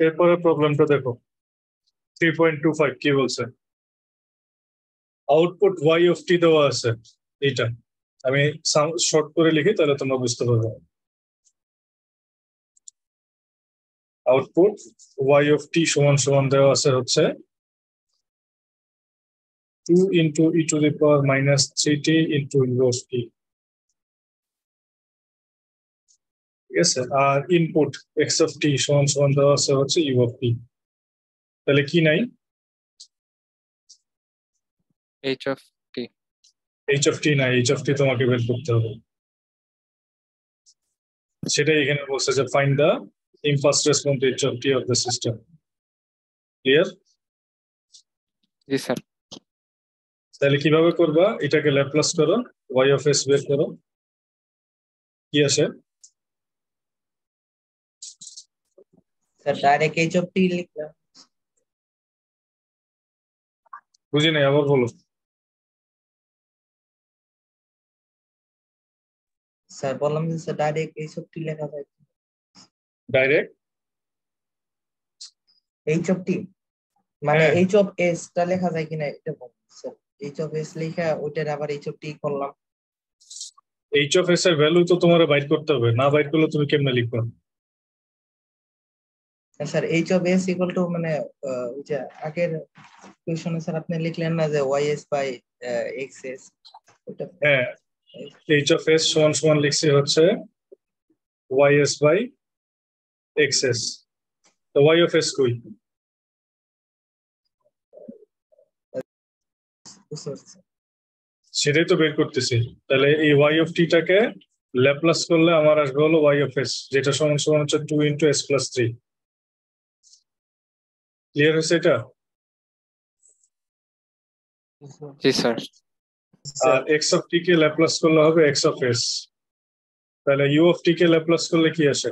এরপরে প্রবলেমটা দেখো, 3.25 কি বলছে? আউটপুট y অফ টি দেওয়া আছে, এইটা আমি শর্ট করে লিখি তাহলে তোমরা বুঝতে পারবে। আউটপুট y অফ টি সমান সমান দেওয়া আছে হচ্ছে 2 into e to the power minus 3t into you of t, ঠিক আছে। আর ইনপুট এক্স অফ টি সমান সমান দেওয়া আছে হচ্ছে ইউ অফ টি। তাহলে কি নাই? H of t. H of t নাই, এইচ অফ টি তোমাকে বের করতে হবে। সেটাই এখানে বলছে যে find the impulse response H of T of the system. Clear? জি স্যার। তাহলে কিভাবে করবা? এটাকে ল্যাপ্লাস করো, y অফ s বের করো, কি আসে? স্যার ডাইরেক্ট এইচ অফ টি লিখলাম। বুঝি নাই, আবার বলো। স্যার বললাম যে স্যার ডাইরেক্ট এইচ অফ টি লেখা যায়। ডাইরেক্ট এইচ অফ টি মানে হ্যাঁ। এইচ অফ এস টা লেখা যায় কিনা এটা বলুন স্যার। এইচ অফ এস লেখা ওইটার আবার এইচ অফ টি করলাম। এইচ অফ এস এর ভ্যালু তো তোমার বাইর করতে হবে, না বাইর করলে তুমি কেমনে লিখবে? Sir h of S equal to মানে ওই যে আগের কোয়েশনে স্যার আপনি লিখলেন না যে Y S by X S, ওটা হ্যাঁ, এইচ অফ এস সমান সমান লিখছি হচ্ছে Y S by X S. তো ওয়াই অফ এস কই? বুঝতে পারছি। সেটাই তো বের করতেছি। তাহলে এই ওয়াই অফ টি টাকে ল্যাপ্লাস করলে আমার আসবে হলো ওয়াই অফ এস, যেটা সমান সমান হচ্ছে 2 ইন্টু এস প্লাস 3। ক্লিয়ার হয়েছে এটা? জি স্যার। আর এক্স অফ টি কে ল্যাপ্লাস করলে হবে এক্স অফ এস। তাহলে ইউ অফ টি কে ল্যাপ্লাস করলে কি আসে?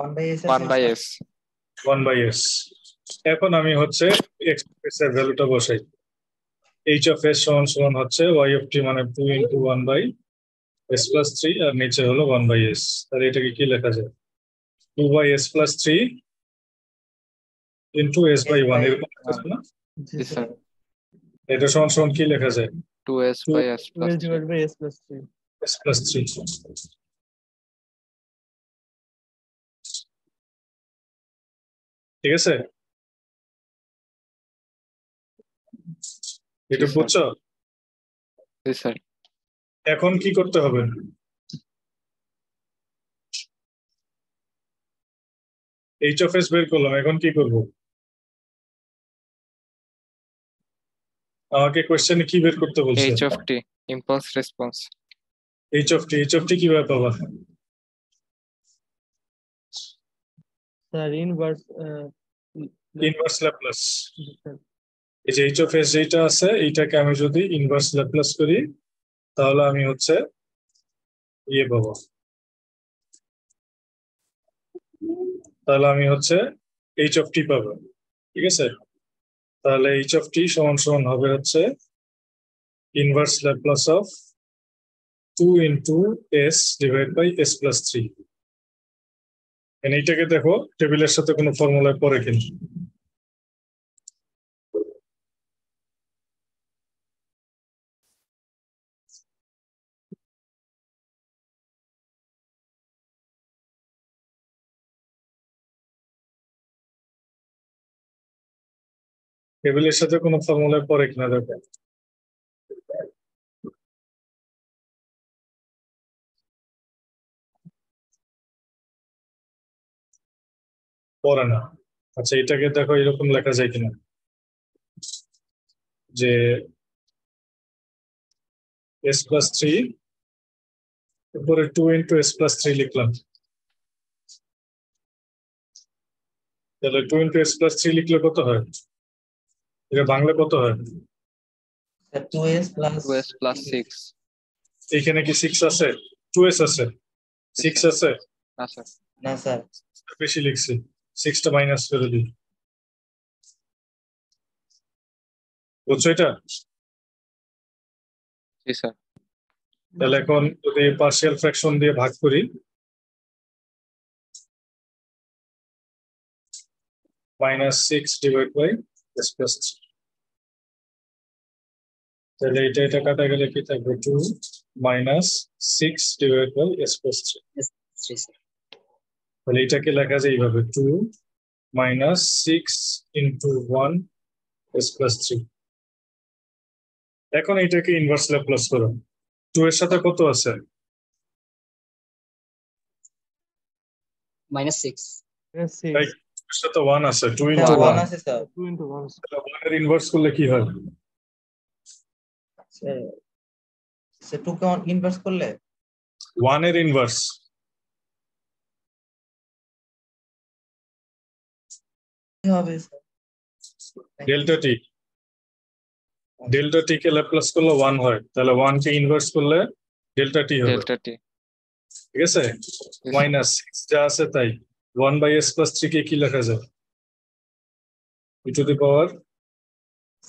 1/s 1/s। এখন আমি হচ্ছে এক্স অফ এস এর ভ্যালুটা বসাই। এইচ অফ এস সমান সমান হচ্ছে ওয়াই অফ টি মানে 2 ইন্টু 1/s প্লাস 3, আর নিচে হলো 1/s। তাহলে এটাকে কি লেখা যায়? 2/s plus 3 into s by 1, এরকম লেখা যায় না? জি জি স্যার। স্যার। এটা সমান সমান কি লেখা যায়? 2s by s plus 12 3. divided by s plus 3. s plus 3। ঠিক আছে, এটা জি স্যার। বুঝছো? জি স্যার। এখন কি করতে হবে? এইচ অফ এস বের করলাম, এখন কি করব? আমাকে কোশ্চেনে কি বের করতে বলছে? h of t impulse response. H of t কিভাবে পাবা? Sir inverse inverse Laplace. Sir এই যে এইচ অফ এস যেটা আছে এইটাকে আমি যদি ইনভার্স ল্যাপ্লাস করি তাহলে আমি হচ্ছে ইয়ে পাবো, তাহলে আমি হচ্ছে এইচ অফ টি পাবো। ঠিক আছে, তাহলে এইচ অফ টি সমান সমান হবে হচ্ছে inverse Laplace of 2 into S divide by S plus 3। এইটাকে দেখো টেবিলের সাথে কোনো ফর্মুলায় পড়ে কিনা। টেবিলের সাথে কোনো ফর্মুলায় পড়ে কিনা দেখো। পড়ে না। আচ্ছা এটাকে দেখো এরকম লেখা যায় কিনা, যে এস প্লাস 3 উপরে 2 ইন্টু এস প্লাস 3 লিখলাম, তাহলে 2 ইন্টু এস প্লাস 3 লিখলে কত হয়? এটা বাংলা কত হয়? 2s plus 2s plus 6. এখানে কি 6 আছে? 2s আছে, 6 আছে? না স্যার। না স্যার। বেশি লিখছি, 6টা মাইনাস করে দিই। বুঝছো এটা? জি স্যার। তাহলে এখন যদি পার্শিয়াল ফ্র্যাকশন দিয়ে ভাগ করি, -6 ডিভাইড বাই এস প্লাস 3, তাহলে এটা কাটা গেলে কি থাকবে? 2 -6 ডিভাইড বাই এস প্লাস 3। তাহলে এটাকে লেখা যায় এইভাবে 2 -6 ইন্টু 1 এস প্লাস 3। এখন এটাকে ইনভার্স ল্যাপ্লাস করো। 2 এর সাথে কত আছে? -6 তাই 2 এর সাথে 1 আছে, 2 স্যার ইন্টু 1। 1 আছে স্যার। 2 into 1. 1 এর ইনভার্স করলে কি হয়? স্যার 2 কে ইনভার্স করলে 1 এর ইনভার্স কি হবে স্যার? ডেল্টা টি। ডেল্টা টি কে ল্যাপ্লাস করলে 1 হয়, তাহলে 1 কে ইনভার্স করলে ডেল্টা টি হবে। ডেল্টা টি। ঠিক আছে, -6 যা আছে তাই 1/s প্লাস 3 কে কি লেখা যায়? e two the power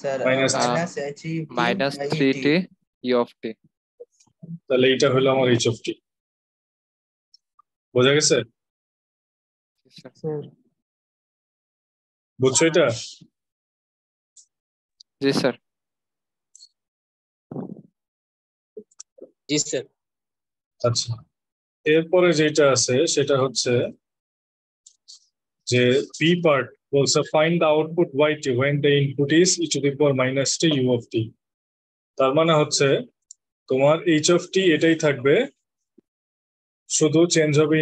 sir -3t e of t. তাহলে এটা হলো আমার এইচ অফ টি। বোঝা গেছে? স্যার স্যার বুঝছো এটা? জি স্যার জি স্যার। আচ্ছা, এরপরে যেটা আছে সেটা হচ্ছে যে বি পার্ট বলছে find the output y when the input is e to the power minus t u of t। তার মানে হচ্ছে তোমার h of t এটাই থাকবে, শুধু চেঞ্জ হবে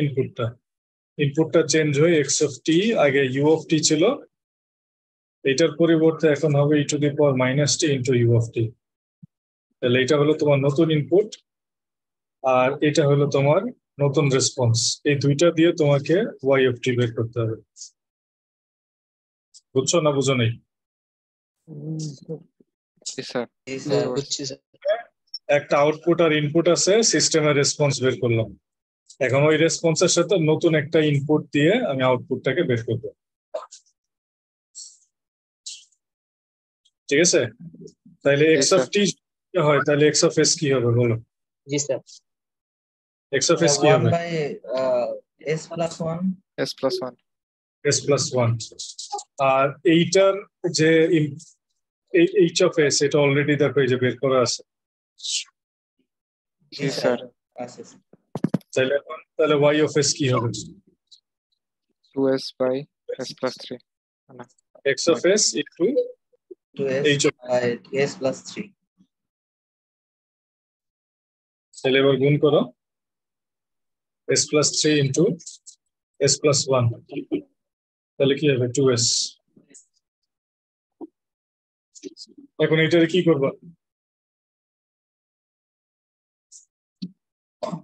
ইনপুটটা চেঞ্জ হয়ে x of t, আগে u of t ছিল, এটার পরিবর্তে এখন হবে e to the power minus t into u of t। তাহলে এটা হলো তোমার নতুন ইনপুট আর এটা হলো তোমার নতুন রেসপন্স, এই দুইটা দিয়ে তোমাকে y of t বের করতে হবে। বুঝছো না বুঝো নেই? স্যার জি স্যার জি স্যার। বুঝছি স্যার। একটা আউটপুট আর ইনপুট আছে, সিস্টেমের রেসপন্স বের করলাম, এখন ওই রেসপন্সের সাথে নতুন একটা ইনপুট দিয়ে আমি আউটপুটটাকে বের করবো। ঠিক আছে? তাহলে জি এক্স অফ স্যার টি হয়, তাহলে এক্স অফ এস কি হবে বলো? জি স্যার। এক্স অফ এস কি 1 হবে? By s plus 1। s+1 s plus one. আর এইটার যে এইচ অফ এস, এটা অলরেডি দেখো এই যে বের করা আছে। জি স্যার আছে। তাহলে ওয়াই অফ এস কি হবে? 2s by s+3 না X of S into 2s H of, by s plus 3। তাহলে এবার গুণ করো, S plus three into S plus one, তাহলে কি হবে? 2s। এখন এটারে কি করবা?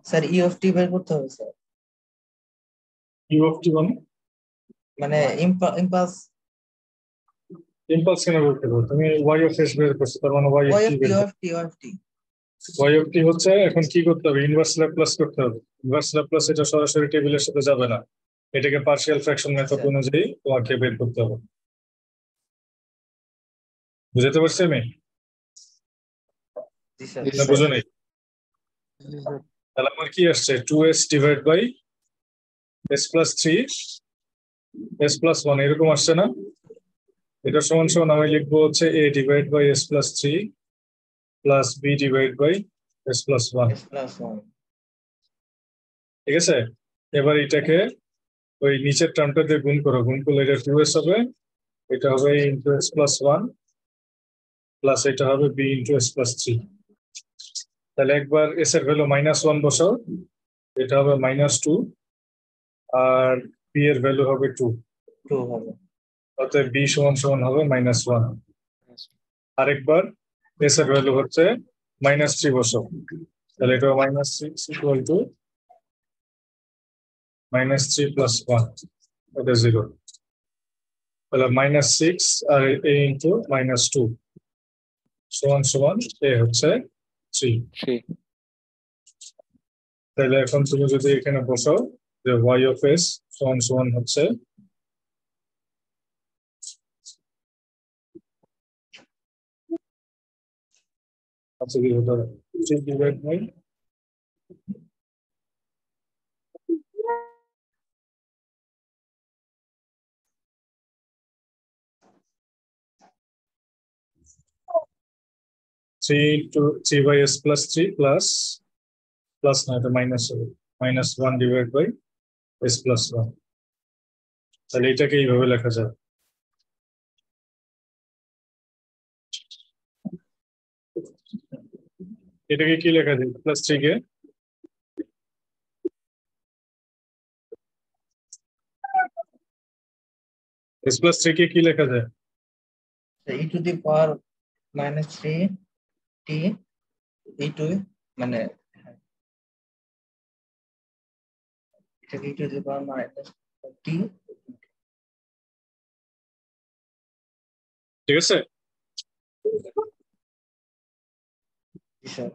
স্যার ই অফ টি বের করতে হবে স্যার, ইউ অফ টি মানে ইম্পালস ইম্পালস কেন বের করবো? তুমি ওয়াই অফ এস বের করছো, তার মানে y of y t of t বের ওয়াই করো। Of T Y of T. Y of t হচ্ছে এখন কি করতে হবে? ইনভার্স ল্যাপ্লাস করতে হবে। ইনভার্স ল্যাপ্লাস এটা সরাসরি টেবিলের সাথে যাবে না, এটাকে পার্শিয়াল ফ্র্যাকশন মেথড আচ্ছা। অনুযায়ী তোমাকে বের করতে হবে। বুঝতে পারছি আমি? জি স্যার। জি না স্যার বুঝো নেই? জি স্যার তাহলে আমার কি আসছে? 2s divide by s plus three s plus one, এরকম আসছে না? এটা সমান সমান আমি লিখবো হচ্ছে a divide by s plus three plus b divide by s plus one. s plus 1। ঠিক আছে? এবার এটাকে ওই নিচের টার্মটা দিয়ে গুণ করো, গুণ করলে এটা 2s হবে, এটা হবে into s plus one plus এটা হবে b into s plus three. তাহলে একবার s এর ভ্যালু -1 বসাও, এটা হবে -2 আর b এর ভ্যালু হবে 2, 2 হবে। অতএব b সমান সমান হবে -1। আরেকবার s এর ভ্যালু হচ্ছে -3 বসাও, তাহলে এটা -6 ইকুয়াল টু -3 প্লাস 1, এটা 0। তাহলে -6 আর a ইন্টু -2 সমান সমান a হচ্ছে 3। 3 তাহলে এখন তুমি যদি এখানে বসাও যে y অফ s সমান সমান হচ্ছে আচ্ছা কি হতে হবে 3 divide by 3 into 3 by s plus 3 plus প্লাস না, এটা মাইনাস হবে, -1 ডিভাইড বাই s প্লাস 1। তাহলে এটাকে এইভাবে লেখা যায়, এটাকে কি লেখা যায়? প্লাস 3 কে s প্লাস 3 কে কি লেখা যায়? ই to the power -3 T E two, মানে এটাকে ই টু দি পাওয়ার টি। ঠিক আছে? জি স্যার।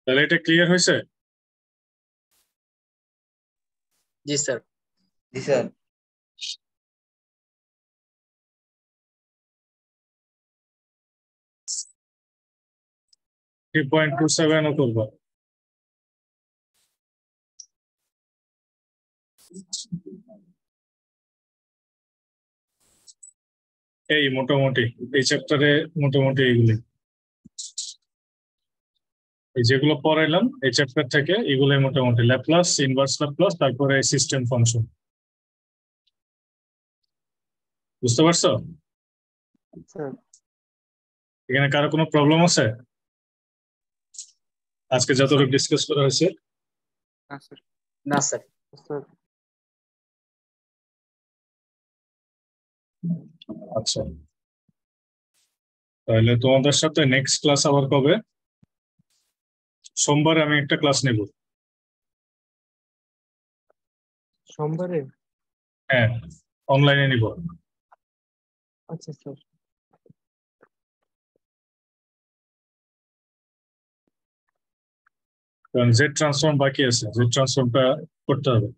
তাহলে এটা ক্লিয়ার হয়েছে? জি স্যার। জি স্যার। 3.27 ও করবো। এই মোটামুটি এই চ্যাপ্টারে মোটামুটি এইগুলি, এই যেগুলো পড়াইলাম এই চ্যাপ্টার থেকে এগুলোই মোটামুটি ল্যাপ্লাস, ইনভার্স ল্যাপ্লাস, তারপরে সিস্টেম ফাংশন। বুঝতে পারছো? স্যার এখানে কারো কোনো প্রবলেম আছে আজকে যতটুকু ডিসকাস করা হয়েছে? স্যার না স্যার। স্যার আচ্ছা, তাহলে তোমাদের সাথে নেক্সট ক্লাস আবার কবে? সোমবার আমি একটা ক্লাস নেব। সোমবারে? হ্যাঁ, অনলাইনে নিব। আচ্ছা স্যার। কারণ জেড ট্রান্সফর্ম বাকি আছে, জেড ট্রান্সফর্মটা করতে হবে।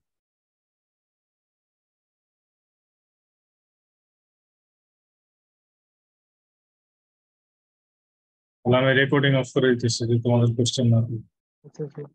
তাহলে আমি রেকর্ডিং অফ করে দিতেছি যে তোমাদের কোশ্চেন না। আচ্ছা স্যার।